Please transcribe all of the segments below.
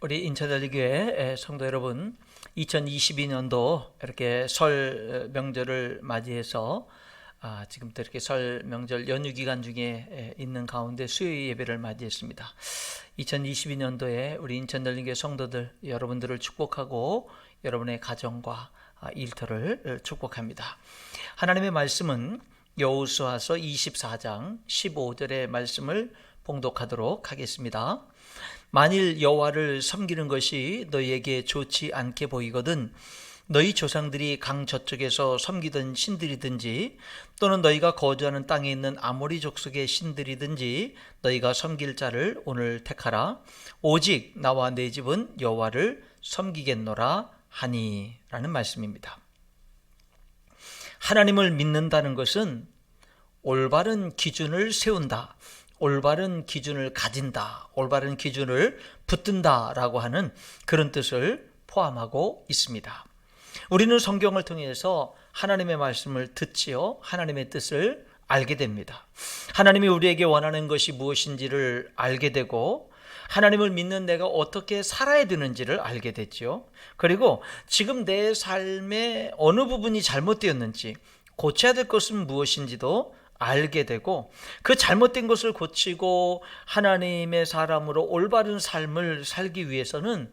우리 인천달리교회 성도 여러분, 2022년도 이렇게 설 명절을 맞이해서 지금부터 이렇게 설 명절 연휴 기간 중에 있는 가운데 수요 예배를 맞이했습니다. 2022년도에 우리 인천달리교회 성도들 여러분들을 축복하고 여러분의 가정과 일터를 축복합니다. 하나님의 말씀은 여호수아서 24장 15절의 말씀을 봉독하도록 하겠습니다. 만일 여호와를 섬기는 것이 너희에게 좋지 않게 보이거든 너희 조상들이 강 저쪽에서 섬기던 신들이든지 또는 너희가 거주하는 땅에 있는 아모리 족속의 신들이든지 너희가 섬길 자를 오늘 택하라. 오직 나와 내 집은 여호와를 섬기겠노라 하니 라는 말씀입니다. 하나님을 믿는다는 것은 올바른 기준을 세운다, 올바른 기준을 가진다, 올바른 기준을 붙든다 라고 하는 그런 뜻을 포함하고 있습니다. 우리는 성경을 통해서 하나님의 말씀을 듣지요, 하나님의 뜻을 알게 됩니다. 하나님이 우리에게 원하는 것이 무엇인지를 알게 되고 하나님을 믿는 내가 어떻게 살아야 되는지를 알게 됐죠. 그리고 지금 내 삶의 어느 부분이 잘못되었는지, 고쳐야 될 것은 무엇인지도 알게 되고 그 잘못된 것을 고치고 하나님의 사람으로 올바른 삶을 살기 위해서는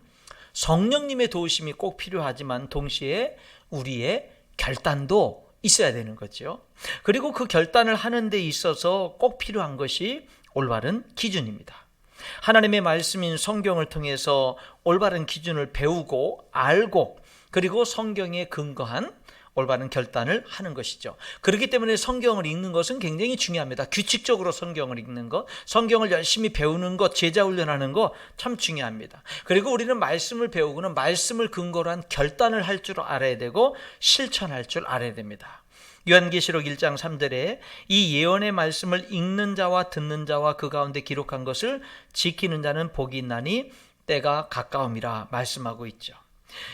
성령님의 도우심이 꼭 필요하지만 동시에 우리의 결단도 있어야 되는 거죠. 그리고 그 결단을 하는 데 있어서 꼭 필요한 것이 올바른 기준입니다. 하나님의 말씀인 성경을 통해서 올바른 기준을 배우고 알고 그리고 성경에 근거한 올바른 결단을 하는 것이죠. 그렇기 때문에 성경을 읽는 것은 굉장히 중요합니다. 규칙적으로 성경을 읽는 것, 성경을 열심히 배우는 것, 제자 훈련하는 것 참 중요합니다. 그리고 우리는 말씀을 배우고는 말씀을 근거로 한 결단을 할 줄 알아야 되고 실천할 줄 알아야 됩니다. 요한계시록 1장 3절에 이 예언의 말씀을 읽는 자와 듣는 자와 그 가운데 기록한 것을 지키는 자는 복이 있나니 때가 가까움이라 말씀하고 있죠.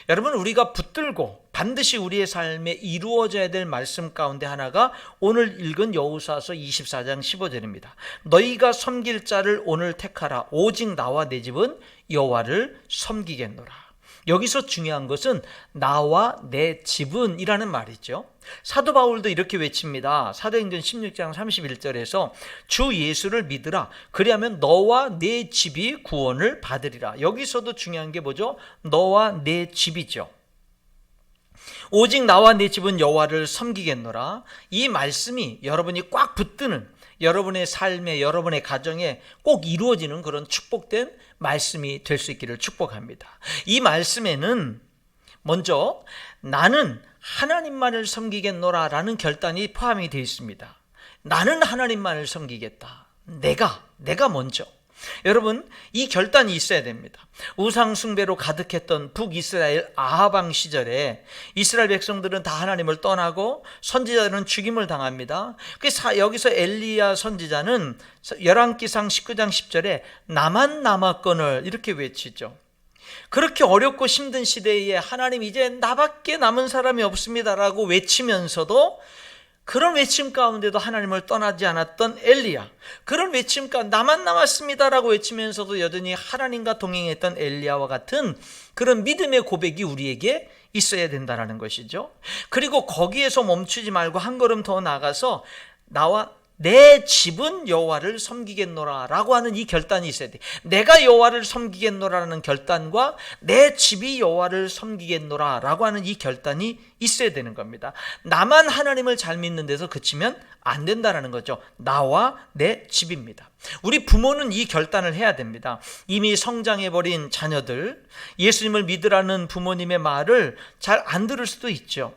여러분, 우리가 붙들고 반드시 우리의 삶에 이루어져야 될 말씀 가운데 하나가 오늘 읽은 여호수아서 24장 15절입니다. 너희가 섬길 자를 오늘 택하라. 오직 나와 내 집은 여호와를 섬기겠노라. 여기서 중요한 것은 나와 내 집은 이라는 말이죠. 사도 바울도 이렇게 외칩니다. 사도행전 16장 31절에서 주 예수를 믿으라. 그리하면 너와 내 집이 구원을 받으리라. 여기서도 중요한 게 뭐죠? 너와 내 집이죠. 오직 나와 내 집은 여호와를 섬기겠노라. 이 말씀이 여러분이 꽉 붙드는 여러분의 삶에, 여러분의 가정에 꼭 이루어지는 그런 축복된 말씀이 될 수 있기를 축복합니다. 이 말씀에는 먼저 나는 하나님만을 섬기겠노라 라는 결단이 포함이 되어 있습니다. 나는 하나님만을 섬기겠다. 내가 먼저. 여러분, 이 결단이 있어야 됩니다. 우상 숭배로 가득했던 북이스라엘 아하방 시절에 이스라엘 백성들은 다 하나님을 떠나고 선지자들은 죽임을 당합니다. 그래서 여기서 엘리야 선지자는 열왕기상 19장 10절에 나만 남았거늘 이렇게 외치죠. 그렇게 어렵고 힘든 시대에 하나님 이제 나밖에 남은 사람이 없습니다라고 외치면서도 그런 외침 가운데도 하나님을 떠나지 않았던 엘리야, 그런 외침 가운데 나만 남았습니다라고 외치면서도 여전히 하나님과 동행했던 엘리야와 같은 그런 믿음의 고백이 우리에게 있어야 된다는 것이죠. 그리고 거기에서 멈추지 말고 한 걸음 더 나가서 나와 내 집은 여호와를 섬기겠노라 라고 하는 이 결단이 있어야 돼. 내가 여호와를 섬기겠노라는 결단과 내 집이 여호와를 섬기겠노라 라고 하는 이 결단이 있어야 되는 겁니다. 나만 하나님을 잘 믿는 데서 그치면 안 된다는 거죠. 나와 내 집입니다. 우리 부모는 이 결단을 해야 됩니다. 이미 성장해버린 자녀들, 예수님을 믿으라는 부모님의 말을 잘 안 들을 수도 있죠.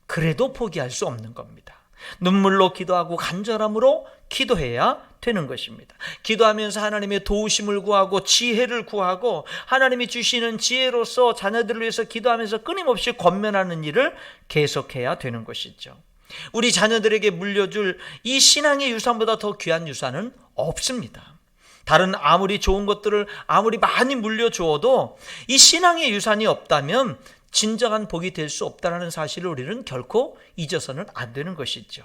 그래도 포기할 수 없는 겁니다. 눈물로 기도하고 간절함으로 기도해야 되는 것입니다. 기도하면서 하나님의 도우심을 구하고 지혜를 구하고 하나님이 주시는 지혜로서 자녀들을 위해서 기도하면서 끊임없이 권면하는 일을 계속해야 되는 것이죠. 우리 자녀들에게 물려줄 이 신앙의 유산보다 더 귀한 유산은 없습니다. 다른 아무리 좋은 것들을 아무리 많이 물려주어도 이 신앙의 유산이 없다면 진정한 복이 될 수 없다는 사실을 우리는 결코 잊어서는 안 되는 것이죠.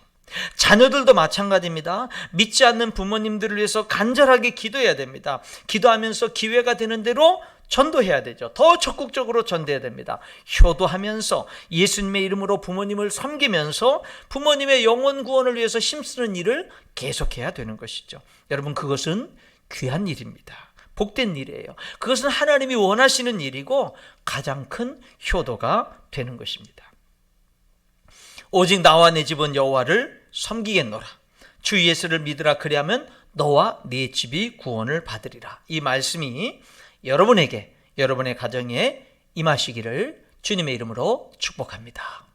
자녀들도 마찬가지입니다. 믿지 않는 부모님들을 위해서 간절하게 기도해야 됩니다. 기도하면서 기회가 되는 대로 전도해야 되죠. 더 적극적으로 전도해야 됩니다. 효도하면서 예수님의 이름으로 부모님을 섬기면서 부모님의 영혼 구원을 위해서 힘쓰는 일을 계속해야 되는 것이죠. 여러분, 그것은 귀한 일입니다. 복된 일이에요. 그것은 하나님이 원하시는 일이고 가장 큰 효도가 되는 것입니다. 오직 나와 내 집은 여호와를 섬기겠노라. 주 예수를 믿으라. 그리하면 너와 네 집이 구원을 받으리라. 이 말씀이 여러분에게, 여러분의 가정에 임하시기를 주님의 이름으로 축복합니다.